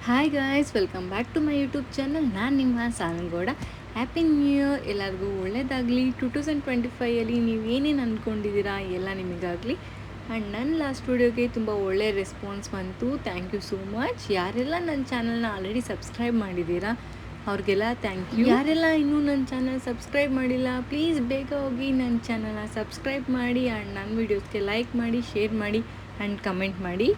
Hi guys, welcome back to my YouTube channel. ನಾನು ನಿಮ್ಮ ಸಾನಂಗೌಡ. Happy new year, ಎಲ್ಲರಿಗೂ ಒಳ್ಳೆಯದಾಗಲಿ. 2025ಅಲ್ಲಿ ನೀವು ಏನೇನು ಅಂದ್ಕೊಂಡಿದ್ದೀರಾ ಎಲ್ಲ ನಿಮಗಾಗಲಿ. ಆ್ಯಂಡ್ ನನ್ನ ಲಾಸ್ಟ್ ವೀಡಿಯೋಗೆ ತುಂಬ ಒಳ್ಳೆ ರೆಸ್ಪಾನ್ಸ್ ಬಂತು. Thank you so much. ಯಾರೆಲ್ಲ ನನ್ನ ಚಾನಲ್ನ ಆಲ್ರೆಡಿ ಸಬ್ಸ್ಕ್ರೈಬ್ ಮಾಡಿದ್ದೀರಾ ಅವ್ರಿಗೆಲ್ಲ ಥ್ಯಾಂಕ್ ಯು. ಯಾರೆಲ್ಲ ಇನ್ನೂ ನನ್ನ ಚಾನಲ್ ಸಬ್ಸ್ಕ್ರೈಬ್ ಮಾಡಿಲ್ಲ, ಪ್ಲೀಸ್ ಬೇಗ ಹೋಗಿ ನನ್ನ ಚಾನಲ್ನ ಸಬ್ಸ್ಕ್ರೈಬ್ ಮಾಡಿ ಆ್ಯಂಡ್ ನನ್ನ ವೀಡಿಯೋಸ್ಗೆ ಲೈಕ್ ಮಾಡಿ, ಶೇರ್ ಮಾಡಿ ಆ್ಯಂಡ್ ಕಮೆಂಟ್ ಮಾಡಿ.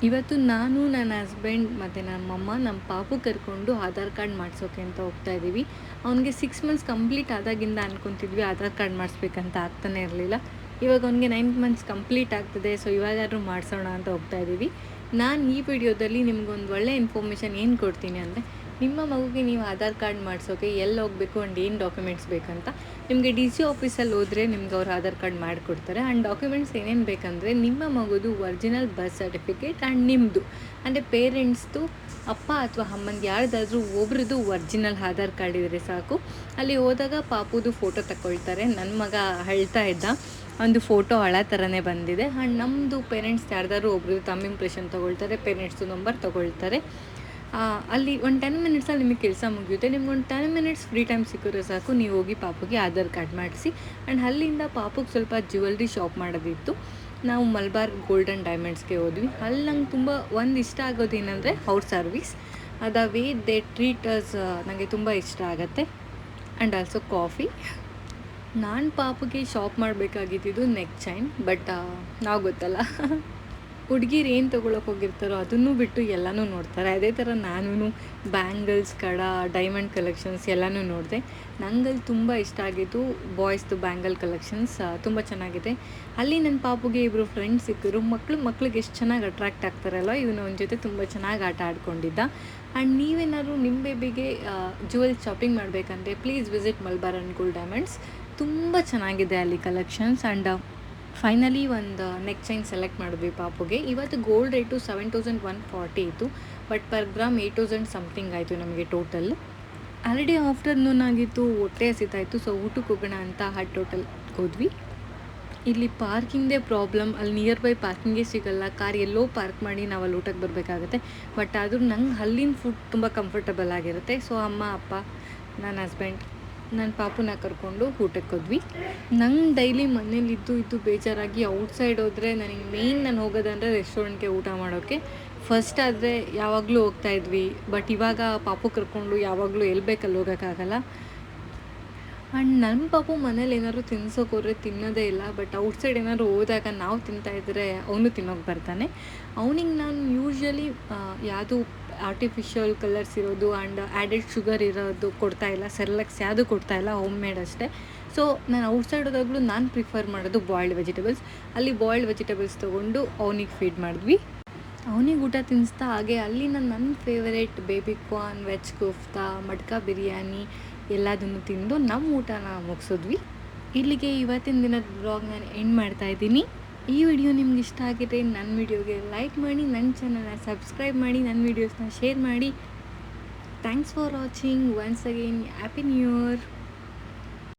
ಇವತ್ತು ನಾನು, ನನ್ನ ಹಸ್ಬೆಂಡ್ ಮತ್ತು ನಮ್ಮ ಪಾಪು ಕರ್ಕೊಂಡು ಆಧಾರ್ ಕಾರ್ಡ್ ಮಾಡಿಸೋಕೆ ಅಂತ ಹೋಗ್ತಾ ಇದ್ದೀವಿ. ಅವ್ನಿಗೆ 6 ಮಂತ್ಸ್ ಕಂಪ್ಲೀಟ್ ಆದಾಗಿಂದ ಅನ್ಕೊತಿದ್ವಿ ಆಧಾರ್ ಕಾರ್ಡ್ ಮಾಡಿಸ್ಬೇಕಂತ, ಆಗ್ತಾನೆ ಇರಲಿಲ್ಲ. ಇವಾಗ ಅವ್ನಿಗೆ 9 ಮಂತ್ಸ್ ಕಂಪ್ಲೀಟ್ ಆಗ್ತದೆ, ಸೊ ಇವಾಗಾದ್ರೂ ಮಾಡಿಸೋಣ ಅಂತ ಹೋಗ್ತಾ ಇದ್ದೀವಿ. ನಾನು ಈ ವಿಡಿಯೋದಲ್ಲಿ ನಿಮ್ಗೊಂದು ಒಳ್ಳೆ ಇನ್ಫಾರ್ಮೇಷನ್ ಏನು ಕೊಡ್ತೀನಿ ಅಂದರೆ, ನಿಮ್ಮ ಮಗುಗೆ ನೀವು ಆಧಾರ್ ಕಾರ್ಡ್ ಮಾಡಿಸೋಕೆ ಎಲ್ಲಿ ಹೋಗಬೇಕು ಆ್ಯಂಡ್ ಏನು ಡಾಕ್ಯುಮೆಂಟ್ಸ್ ಬೇಕಂತ. ನಿಮಗೆ ಡಿ ಸಿ ಆಫೀಸಲ್ಲಿ ಹೋದರೆ ನಿಮ್ಗೆ ಅವ್ರು ಆಧಾರ್ ಕಾರ್ಡ್ ಮಾಡಿಕೊಡ್ತಾರೆ. ಆ್ಯಂಡ್ ಡಾಕ್ಯುಮೆಂಟ್ಸ್ ಏನೇನು ಬೇಕಂದರೆ, ನಿಮ್ಮ ಮಗುದು ಒರಿಜಿನಲ್ ಬರ್ತ್ ಸರ್ಟಿಫಿಕೇಟ್ ಆ್ಯಂಡ್ ನಿಮ್ಮದು ಅಂದರೆ ಪೇರೆಂಟ್ಸ್ದು, ಅಪ್ಪ ಅಥವಾ ಅಮ್ಮಂದು ಯಾರ್ದಾದ್ರೂ ಒಬ್ರದ್ದು ಒರಿಜಿನಲ್ ಆಧಾರ್ ಕಾರ್ಡ್ ಇದ್ದರೆ ಸಾಕು. ಅಲ್ಲಿ ಹೋದಾಗ ಪಾಪುದು ಫೋಟೋ ತಗೊಳ್ತಾರೆ. ನನ್ನ ಮಗ ಅಳ್ತಾ ಇದ್ದ, ಒಂದು ಫೋಟೋ ಹಳ ಥರನೇ ಬಂದಿದೆ. ಆ್ಯಂಡ್ ನಮ್ಮದು ಪೇರೆಂಟ್ಸ್ ಯಾರ್ದಾದ್ರು ಒಬ್ರದ್ದು ತಮ್ಮ ಇಂಪ್ರೆಷನ್ ತೊಗೊಳ್ತಾರೆ, ಪೇರೆಂಟ್ಸ್ದು ನಂಬರ್ ತೊಗೊಳ್ತಾರೆ. ಅಲ್ಲಿ ಒಂದು 10 ಮಿನಿಟ್ಸಲ್ಲಿ ನಿಮಗೆ ಕೆಲಸ ಮುಗಿಯುತ್ತೆ. ನಿಮ್ಗೊಂದು 10 ಮಿನಿಟ್ಸ್ ಫ್ರೀ ಟೈಮ್ ಸಿಕ್ಕಿದ್ರೆ ಸಾಕು, ನೀವು ಹೋಗಿ ಪಾಪುಗೆ ಆಧಾರ್ ಕಾರ್ಡ್ ಮಾಡಿಸಿ. ಆ್ಯಂಡ್ ಅಲ್ಲಿಂದ ಪಾಪುಗೆ ಸ್ವಲ್ಪ ಜ್ಯುವೆಲ್ರಿ ಶಾಪ್ ಮಾಡೋದಿತ್ತು. ನಾವು ಮಲ್ಬಾರ್ ಗೋಲ್ಡ್ ಆ್ಯಂಡ್ ಡೈಮಂಡ್ಸ್ಗೆ ಹೋದ್ವಿ. ಅಲ್ಲಿ ನಂಗೆ ತುಂಬ ಇಷ್ಟ ಆಗೋದೇನೆಂದರೆ ಅವ್ರ service, the way they treat us ನನಗೆ ತುಂಬ ಇಷ್ಟ ಆಗುತ್ತೆ. And also coffee. ನಾನು ಪಾಪುಗೆ ಶಾಪ್ ಮಾಡಬೇಕಾಗಿದ್ದು ನೆಕ್ ಚೈನ್, ಬಟ್ ನಾವು ಗೊತ್ತಲ್ಲ ಹುಡುಗಿರು ಏನು ತೊಗೊಳಕ್ಕೆ ಹೋಗಿರ್ತಾರೋ ಅದನ್ನು ಬಿಟ್ಟು ಎಲ್ಲನೂ ನೋಡ್ತಾರೆ. ಅದೇ ಥರ ನಾನು ಬ್ಯಾಂಗಲ್ಸ್, ಡೈಮಂಡ್ ಕಲೆಕ್ಷನ್ಸ್ ಎಲ್ಲನೂ ನೋಡಿದೆ. ನಂಗಲ್ಲಿ ತುಂಬ ಇಷ್ಟ ಆಗಿದ್ದು ಬಾಯ್ಸ್ದು ಬ್ಯಾಂಗಲ್ ಕಲೆಕ್ಷನ್ಸ್ ತುಂಬ ಚೆನ್ನಾಗಿದೆ. ಅಲ್ಲಿ ನನ್ನ ಪಾಪುಗೆ ಇಬ್ಬರು ಫ್ರೆಂಡ್ಸ್ ಸಿಕ್ಕಿದ್ರು. ಮಕ್ಳಿಗೆ ಎಷ್ಟು ಚೆನ್ನಾಗಿ ಅಟ್ರಾಕ್ಟ್ ಆಗ್ತಾರಲ್ಲ, ಇವನು ಅವನ ಜೊತೆ ತುಂಬ ಚೆನ್ನಾಗಿ ಆಟ ಆಡ್ಕೊಂಡಿದ್ದ. ಆ್ಯಂಡ್ ನೀವೇನಾದ್ರು ನಿಮ್ಮ ಬೇಬಿಗೆ ಜ್ಯುವೆಲ್ ಶಾಪಿಂಗ್ ಮಾಡಬೇಕಂದ್ರೆ please visit Malabar and gold diamonds. ತುಂಬ ಚೆನ್ನಾಗಿದೆ ಅಲ್ಲಿ ಕಲೆಕ್ಷನ್ಸ್. ಆ್ಯಂಡ್ ಫೈನಲಿ ಒಂದು ನೆಕ್ ಚೈನ್ ಸೆಲೆಕ್ಟ್ ಮಾಡಿದ್ವಿ ಪಾಪುಗೆ. ಇವತ್ತು ಗೋಲ್ಡ್ ರೇಟು 7140 ಇತ್ತು, ಬಟ್ ಪರ್ ಗ್ರಾಮ್ 8000 ಸಮಥಿಂಗ್ ಆಯಿತು ನಮಗೆ ಟೋಟಲ್. ಆಲ್ರೆಡಿ ಆಫ್ಟರ್ನೂನ್ ಆಗಿತ್ತು, ಹೊಟ್ಟೆ ಹಸಿತಾಯಿತು, ಸೊ ಊಟಕ್ಕೆ ಹೋಗೋಣ ಅಂತ ಹಟ್ ಹೋಟೆಲ್ ಹೋದ್ವಿ. ಇಲ್ಲಿ ಪಾರ್ಕಿಂಗ್ದೇ ಪ್ರಾಬ್ಲಮ್, ಅಲ್ಲಿ ನಿಯರ್ ಬೈ ಪಾರ್ಕಿಂಗೇ ಸಿಗೋಲ್ಲ. ಕಾರ್ ಎಲ್ಲೋ ಪಾರ್ಕ್ ಮಾಡಿ ನಾವು ಅಲ್ಲಿ ಊಟಕ್ಕೆ ಬರಬೇಕಾಗತ್ತೆ. ಬಟ್ ಆದರೂ ನಂಗೆ ಅಲ್ಲಿನ ಫುಡ್ ತುಂಬ ಕಂಫರ್ಟಬಲ್ ಆಗಿರುತ್ತೆ. ಸೊ ಅಮ್ಮ, ಅಪ್ಪ, ನನ್ನ ಹಸ್ಬೆಂಡ್, ನನ್ನ ಪಾಪುನ ಕರ್ಕೊಂಡು ಊಟಕ್ಕೆ ಹೋದ್ವಿ. ನಂಗೆ ಡೈಲಿ ಮನೇಲಿದ್ದು ಬೇಜಾರಾಗಿ ಔಟ್ಸೈಡ್ ಹೋದರೆ ನನಗೆ ನಾನು ಹೋಗೋದಂದರೆ ರೆಸ್ಟೋರೆಂಟ್ಗೆ ಊಟ ಮಾಡೋಕ್ಕೆ. ಫಸ್ಟ್ ಆದರೆ ಯಾವಾಗಲೂ ಹೋಗ್ತಾಯಿದ್ವಿ, ಬಟ್ ಇವಾಗ ಪಾಪು ಕರ್ಕೊಂಡು ಯಾವಾಗಲೂ ಎಲ್ಲಿ ಬೇಕಲ್ಲಿ ಹೋಗೋಕ್ಕಾಗಲ್ಲ. ಆ್ಯಂಡ್ ನನ್ನ ಪಾಪು ಮನೇಲಿ ಏನಾದ್ರು ತಿನ್ಸೋಕೆ ಹೋದ್ರೆ ತಿನ್ನೋದೇ ಇಲ್ಲ, ಬಟ್ ಔಟ್ಸೈಡ್ ಏನಾದ್ರು ಹೋದಾಗ ನಾವು ತಿಂತಾಯಿದ್ರೆ ಅವನು ತಿನ್ನೋಕೆ ಬರ್ತಾನೆ. ಅವನಿಗೆ ನಾನು ಯೂಶ್ವಲಿ ಯಾವುದು ಆರ್ಟಿಫಿಷಿಯಲ್ ಕಲರ್ಸ್ ಇರೋದು ಆ್ಯಂಡ್ ಆ್ಯಡೆಡ್ ಶುಗರ್ ಇರೋದು ಕೊಡ್ತಾಯಿಲ್ಲ, ಸೆರ್ಲೆಕ್ಸ್ ಯಾವುದು ಕೊಡ್ತಾಯಿಲ್ಲ, ಹೋಮ್ ಮೇಡ್ ಅಷ್ಟೇ. ಸೊ ನಾನು ಔಟ್ಸೈಡ್ ಹೋದಾಗಲೂ ನಾನು ಪ್ರಿಫರ್ ಮಾಡೋದು ಬಾಯ್ಲ್ಡ್ ವೆಜಿಟೇಬಲ್ಸ್. ಅಲ್ಲಿ ಬಾಯ್ಲ್ಡ್ ವೆಜಿಟೇಬಲ್ಸ್ ತೊಗೊಂಡು ಅವನಿಗೆ ಫೀಡ್ ಮಾಡಿದ್ವಿ. ಅವನಿಗೆ ಊಟ ತಿನ್ನಿಸ್ತಾ ಹಾಗೆ ಅಲ್ಲಿನ ನನ್ನ favourite baby corn, veg kofta, Matka biryani ಎಲ್ಲದನ್ನು ತಿಂದು ನಮ್ಮ ಊಟನ ಮುಗಿಸಿದ್ವಿ. ಇಲ್ಲಿಗೆ ಇವತ್ತಿನ ದಿನದ ಬ್ಲಾಗ್ ನಾನು ಎಂಡ್ ಮಾಡ್ತಾಯಿದ್ದೀನಿ. ಈ ವಿಡಿಯೋ ನಿಮ್ಗೆ ಇಷ್ಟ ಆಗಿದ್ರೆ ನನ್ನ ವಿಡಿಯೋಗೆ ಲೈಕ್ ಮಾಡಿ, ನನ್ನ ಚಾನಲ್ನ ಸಬ್ಸ್ಕ್ರೈಬ್ ಮಾಡಿ, ನನ್ನ ವೀಡಿಯೋಸ್ನ ಶೇರ್ ಮಾಡಿ. Thanks for watching. Once again happy new year.